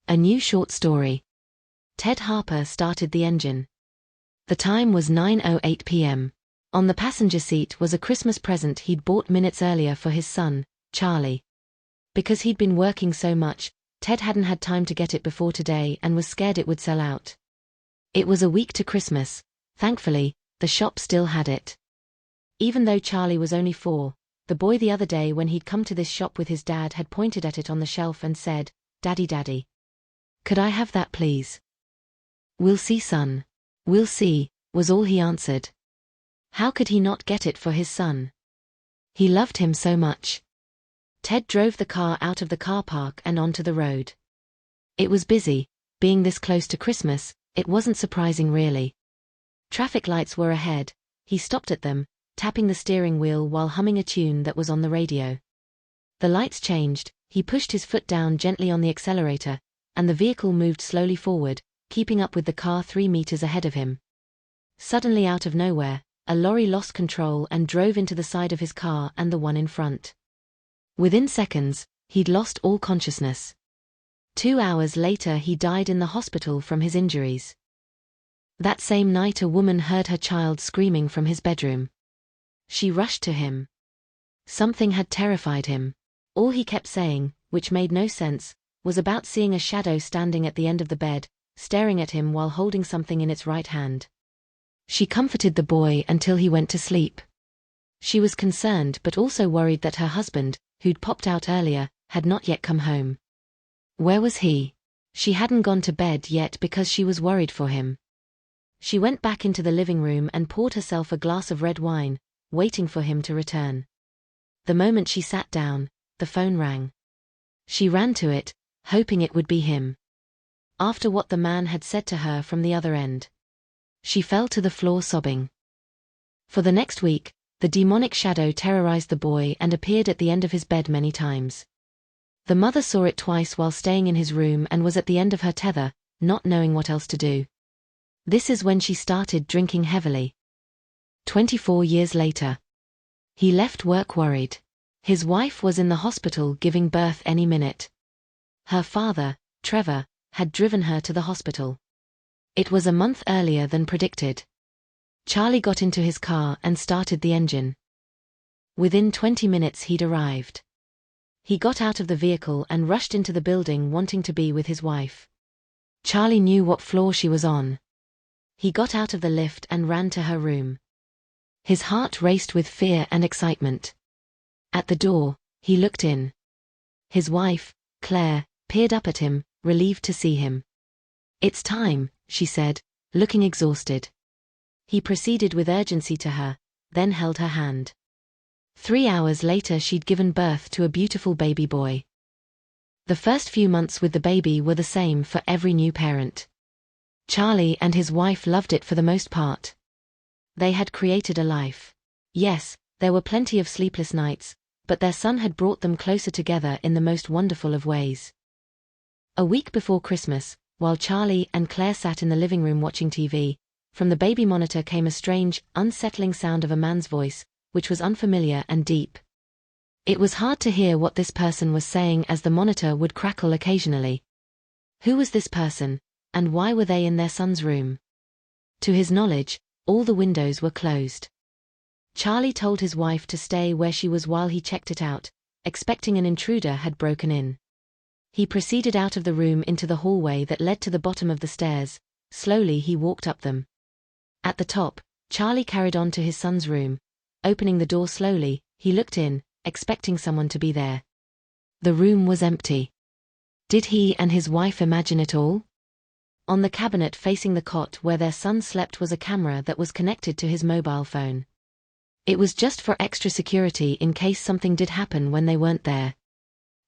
A new short story. Ted Harper started the engine. The time was 9:08 p.m. On the passenger seat was a Christmas present he'd bought minutes earlier for his son, Charlie. Because he'd been working so much, Ted hadn't had time to get it before today and was scared it would sell out. It was a week to Christmas. Thankfully, the shop still had it. Even though Charlie was only 4, the boy the other day when he'd come to this shop with his dad had pointed at it on the shelf and said, "Daddy, Daddy. Could I have that please?" "We'll see, son. We'll see," was all he answered. How could he not get it for his son? He loved him so much. Ted drove the car out of the car park and onto the road. It was busy. Being this close to Christmas, it wasn't surprising really. Traffic lights were ahead. He stopped at them, tapping the steering wheel while humming a tune that was on the radio. The lights changed, he pushed his foot down gently on the accelerator, and the vehicle moved slowly forward, keeping up with the car 3 meters ahead of him. Suddenly out of nowhere, a lorry lost control and drove into the side of his car and the one in front. Within seconds, he'd lost all consciousness. 2 hours later he died in the hospital from his injuries. That same night a woman heard her child screaming from his bedroom. She rushed to him. Something had terrified him. All he kept saying, which made no sense, was about seeing a shadow standing at the end of the bed, staring at him while holding something in its right hand. She comforted the boy until he went to sleep. She was concerned but also worried that her husband, who'd popped out earlier, had not yet come home. Where was he? She hadn't gone to bed yet because she was worried for him. She went back into the living room and poured herself a glass of red wine, waiting for him to return. The moment she sat down, the phone rang. She ran to it, hoping it would be him. After what the man had said to her from the other end, she fell to the floor sobbing. For the next week, the demonic shadow terrorized the boy and appeared at the end of his bed many times. The mother saw it twice while staying in his room and was at the end of her tether, not knowing what else to do. This is when she started drinking heavily. 24 years later. He left work worried. His wife was in the hospital giving birth any minute. Her father, Trevor, had driven her to the hospital. It was a month earlier than predicted. Charlie got into his car and started the engine. Within 20 minutes he'd arrived. He got out of the vehicle and rushed into the building wanting to be with his wife. Charlie knew what floor she was on. He got out of the lift and ran to her room. His heart raced with fear and excitement. At the door, he looked in. His wife, Claire, peered up at him, relieved to see him. "It's time," she said, looking exhausted. He proceeded with urgency to her, then held her hand. 3 hours later she'd given birth to a beautiful baby boy. The first few months with the baby were the same for every new parent. Charlie and his wife loved it for the most part. They had created a life. Yes, there were plenty of sleepless nights, but their son had brought them closer together in the most wonderful of ways. A week before Christmas, while Charlie and Claire sat in the living room watching TV, from the baby monitor came a strange, unsettling sound of a man's voice, which was unfamiliar and deep. It was hard to hear what this person was saying as the monitor would crackle occasionally. Who was this person, and why were they in their son's room? To his knowledge, all the windows were closed. Charlie told his wife to stay where she was while he checked it out, expecting an intruder had broken in. He proceeded out of the room into the hallway that led to the bottom of the stairs. Slowly he walked up them. At the top, Charlie carried on to his son's room. Opening the door slowly, he looked in, expecting someone to be there. The room was empty. Did he and his wife imagine it all? On the cabinet facing the cot where their son slept was a camera that was connected to his mobile phone. It was just for extra security in case something did happen when they weren't there.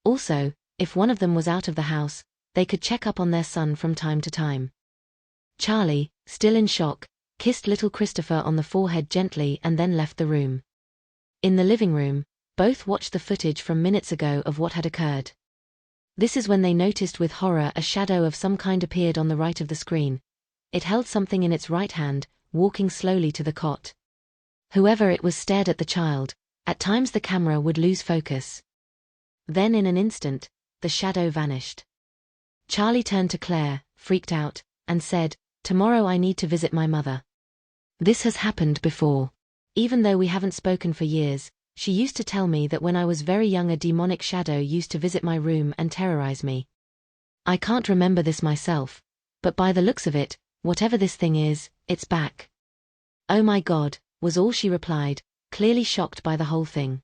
Also, if one of them was out of the house, they could check up on their son from time to time. Charlie, still in shock, kissed little Christopher on the forehead gently and then left the room. In the living room, both watched the footage from minutes ago of what had occurred. This is when they noticed with horror a shadow of some kind appeared on the right of the screen. It held something in its right hand, walking slowly to the cot. Whoever it was stared at the child. At times the camera would lose focus. Then in an instant, the shadow vanished. Charlie turned to Claire, freaked out, and said, "Tomorrow I need to visit my mother. This has happened before. Even though we haven't spoken for years, she used to tell me that when I was very young a demonic shadow used to visit my room and terrorize me. I can't remember this myself, but by the looks of it, whatever this thing is, it's back." "Oh my God," was all she replied, clearly shocked by the whole thing.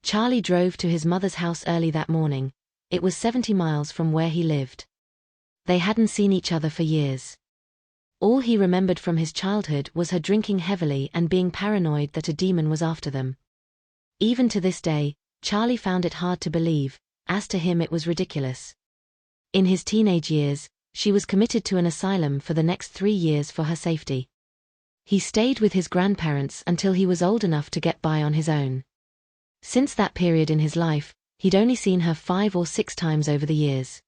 Charlie drove to his mother's house early that morning. It was 70 miles from where he lived. They hadn't seen each other for years. All he remembered from his childhood was her drinking heavily and being paranoid that a demon was after them. Even to this day, Charlie found it hard to believe, as to him it was ridiculous. In his teenage years, she was committed to an asylum for the next 3 years for her safety. He stayed with his grandparents until he was old enough to get by on his own. Since that period in his life, he'd only seen her 5 or 6 times over the years.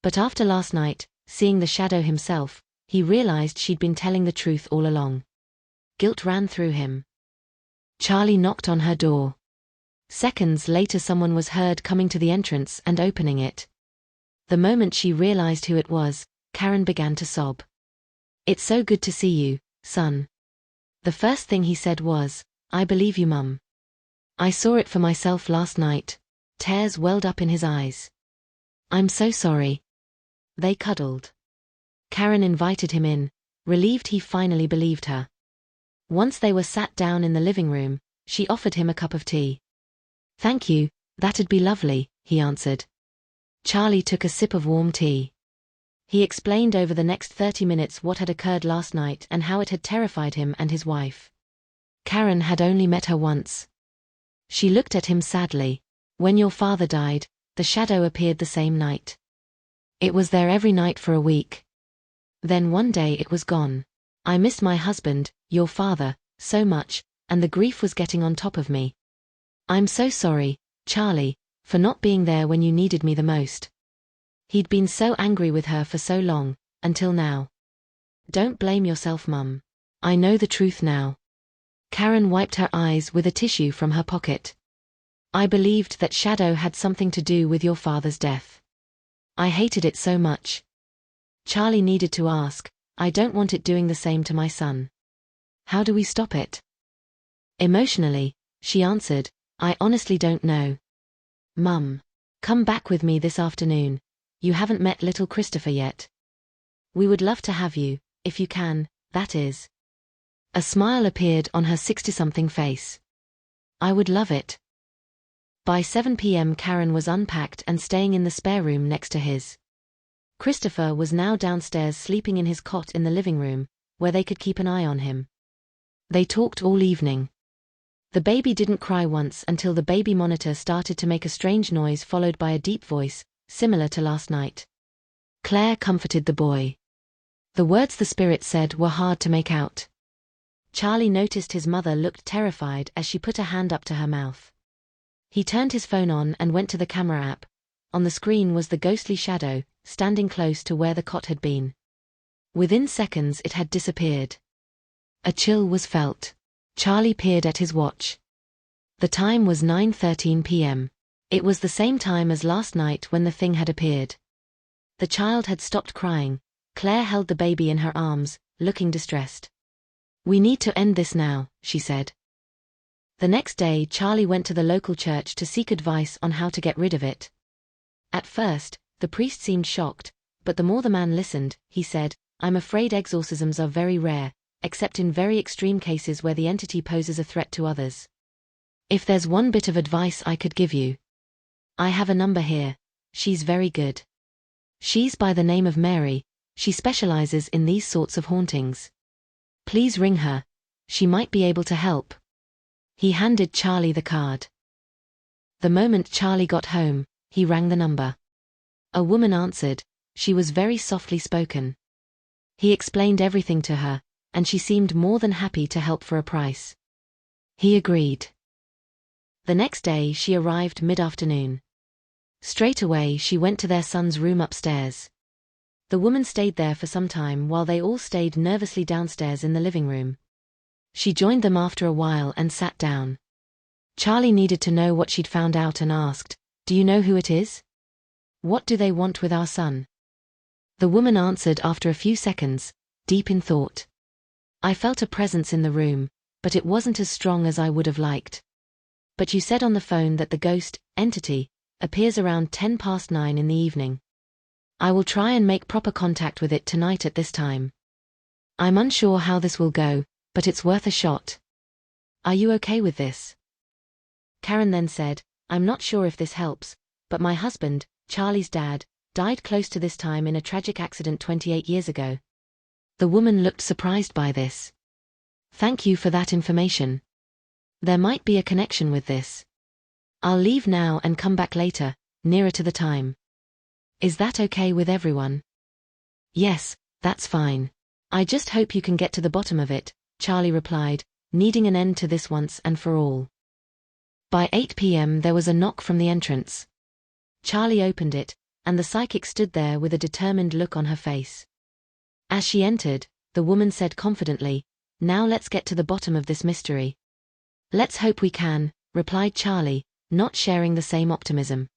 But after last night, seeing the shadow himself, he realized she'd been telling the truth all along. Guilt ran through him. Charlie knocked on her door. Seconds later someone was heard coming to the entrance and opening it. The moment she realized who it was, Karen began to sob. "It's so good to see you, son." The first thing he said was, "I believe you, Mum. I saw it for myself last night." Tears welled up in his eyes. "I'm so sorry." They cuddled. Karen invited him in, relieved he finally believed her. Once they were sat down in the living room, she offered him a cup of tea. "Thank you, that'd be lovely," he answered. Charlie took a sip of warm tea. He explained over the next 30 minutes what had occurred last night and how it had terrified him and his wife. Karen had only met her once. She looked at him sadly. "When your father died, the shadow appeared the same night. It was there every night for a week. Then one day it was gone. I missed my husband, your father, so much, and the grief was getting on top of me. I'm so sorry, Charlie, for not being there when you needed me the most." He'd been so angry with her for so long, until now. "Don't blame yourself, Mum. I know the truth now." Karen wiped her eyes with a tissue from her pocket. "I believed that shadow had something to do with your father's death. I hated it so much." Charlie needed to ask, "I don't want it doing the same to my son. How do we stop it?" Emotionally, she answered, "I honestly don't know. Mum, come back with me this afternoon. You haven't met little Christopher yet. We would love to have you, if you can, that is." A smile appeared on her 60-something face. "I would love it." By 7 p.m. Karen was unpacked and staying in the spare room next to his. Christopher was now downstairs sleeping in his cot in the living room, where they could keep an eye on him. They talked all evening. The baby didn't cry once until the baby monitor started to make a strange noise followed by a deep voice, similar to last night. Claire comforted the boy. The words the spirit said were hard to make out. Charlie noticed his mother looked terrified as she put a hand up to her mouth. He turned his phone on and went to the camera app. On the screen was the ghostly shadow, standing close to where the cot had been. Within seconds it had disappeared. A chill was felt. Charlie peered at his watch. The time was 9:13 p.m. It was the same time as last night when the thing had appeared. The child had stopped crying. Claire held the baby in her arms, looking distressed. "We need to end this now," she said. The next day Charlie went to the local church to seek advice on how to get rid of it. At first, the priest seemed shocked, but the more the man listened, he said, "I'm afraid exorcisms are very rare, except in very extreme cases where the entity poses a threat to others. If there's one bit of advice I could give you. I have a number here. She's very good. She's by the name of Mary. She specializes in these sorts of hauntings. Please ring her. She might be able to help." He handed Charlie the card. The moment Charlie got home, he rang the number. A woman answered. She was very softly spoken. He explained everything to her, and she seemed more than happy to help for a price. He agreed. The next day she arrived mid-afternoon. Straight away she went to their son's room upstairs. The woman stayed there for some time while they all stayed nervously downstairs in the living room. She joined them after a while and sat down. Charlie needed to know what she'd found out and asked, "Do you know who it is?" What do they want with our son? The woman answered after a few seconds, deep in thought. I felt a presence in the room, but it wasn't as strong as I would have liked. But you said on the phone that the ghost, entity, appears around 9:10 in the evening. I will try and make proper contact with it tonight at this time. I'm unsure how this will go, but it's worth a shot. Are you okay with this? Karen then said, I'm not sure if this helps, but my husband, Charlie's dad, died close to this time in a tragic accident 28 years ago. The woman looked surprised by this. Thank you for that information. There might be a connection with this. I'll leave now and come back later, nearer to the time. Is that okay with everyone? Yes, that's fine. I just hope you can get to the bottom of it, Charlie replied, needing an end to this once and for all. By 8 p.m. there was a knock from the entrance. Charlie opened it, and the psychic stood there with a determined look on her face. As she entered, the woman said confidently, Now let's get to the bottom of this mystery. Let's hope we can, replied Charlie, not sharing the same optimism.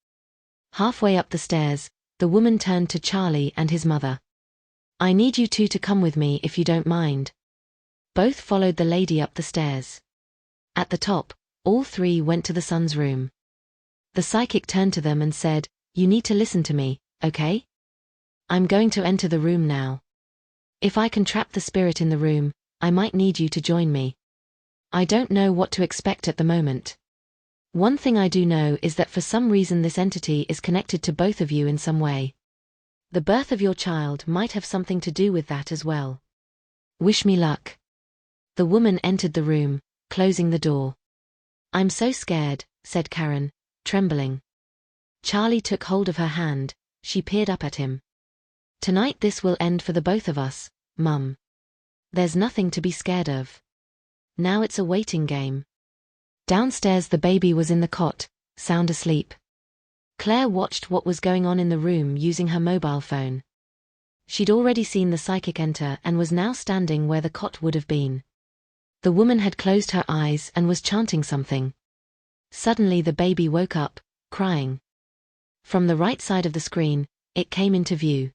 Halfway up the stairs, the woman turned to Charlie and his mother. I need you two to come with me if you don't mind. Both followed the lady up the stairs. At the top, all three went to the son's room. The psychic turned to them and said, You need to listen to me, okay? I'm going to enter the room now. If I can trap the spirit in the room, I might need you to join me. I don't know what to expect at the moment. One thing I do know is that for some reason this entity is connected to both of you in some way. The birth of your child might have something to do with that as well. Wish me luck. The woman entered the room, closing the door. I'm so scared, said Karen, trembling. Charlie took hold of her hand, she peered up at him. Tonight this will end for the both of us, Mum. There's nothing to be scared of. Now it's a waiting game. Downstairs the baby was in the cot, sound asleep. Claire watched what was going on in the room using her mobile phone. She'd already seen the psychic enter and was now standing where the cot would have been. The woman had closed her eyes and was chanting something. Suddenly the baby woke up, crying. From the right side of the screen, it came into view.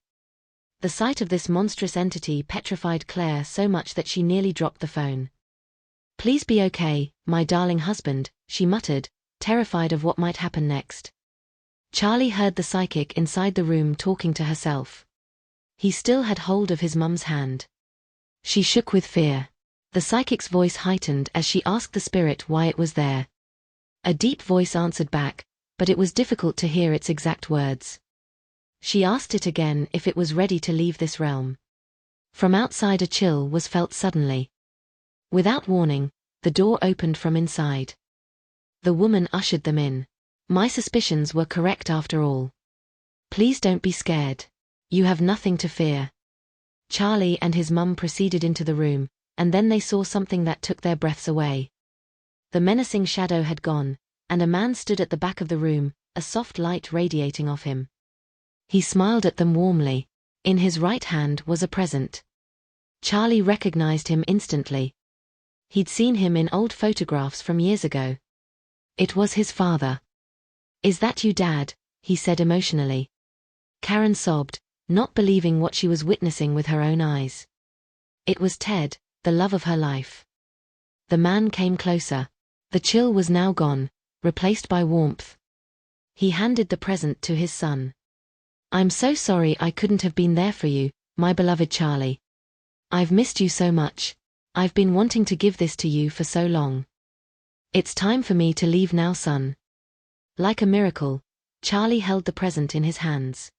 The sight of this monstrous entity petrified Claire so much that she nearly dropped the phone. Please be okay, my darling husband, she muttered, terrified of what might happen next. Charlie heard the psychic inside the room talking to herself. He still had hold of his mum's hand. She shook with fear. The psychic's voice heightened as she asked the spirit why it was there. A deep voice answered back, but it was difficult to hear its exact words. She asked it again if it was ready to leave this realm. From outside a chill was felt suddenly. Without warning, the door opened from inside. The woman ushered them in. My suspicions were correct after all. Please don't be scared. You have nothing to fear. Charlie and his mum proceeded into the room, and then they saw something that took their breaths away. The menacing shadow had gone, and a man stood at the back of the room, a soft light radiating off him. He smiled at them warmly. In his right hand was a present. Charlie recognized him instantly. He'd seen him in old photographs from years ago. It was his father. Is that you, Dad? He said emotionally. Karen sobbed, not believing what she was witnessing with her own eyes. It was Ted, the love of her life. The man came closer. The chill was now gone, replaced by warmth. He handed the present to his son. I'm so sorry I couldn't have been there for you, my beloved Charlie. I've missed you so much. I've been wanting to give this to you for so long. It's time for me to leave now, son. Like a miracle, Charlie held the present in his hands.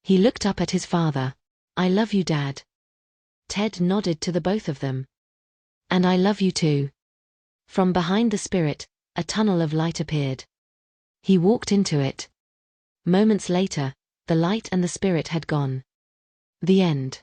He looked up at his father. I love you, Dad. Ted nodded to the both of them. And I love you too. From behind the spirit, a tunnel of light appeared. He walked into it. Moments later, the light and the spirit had gone. The end.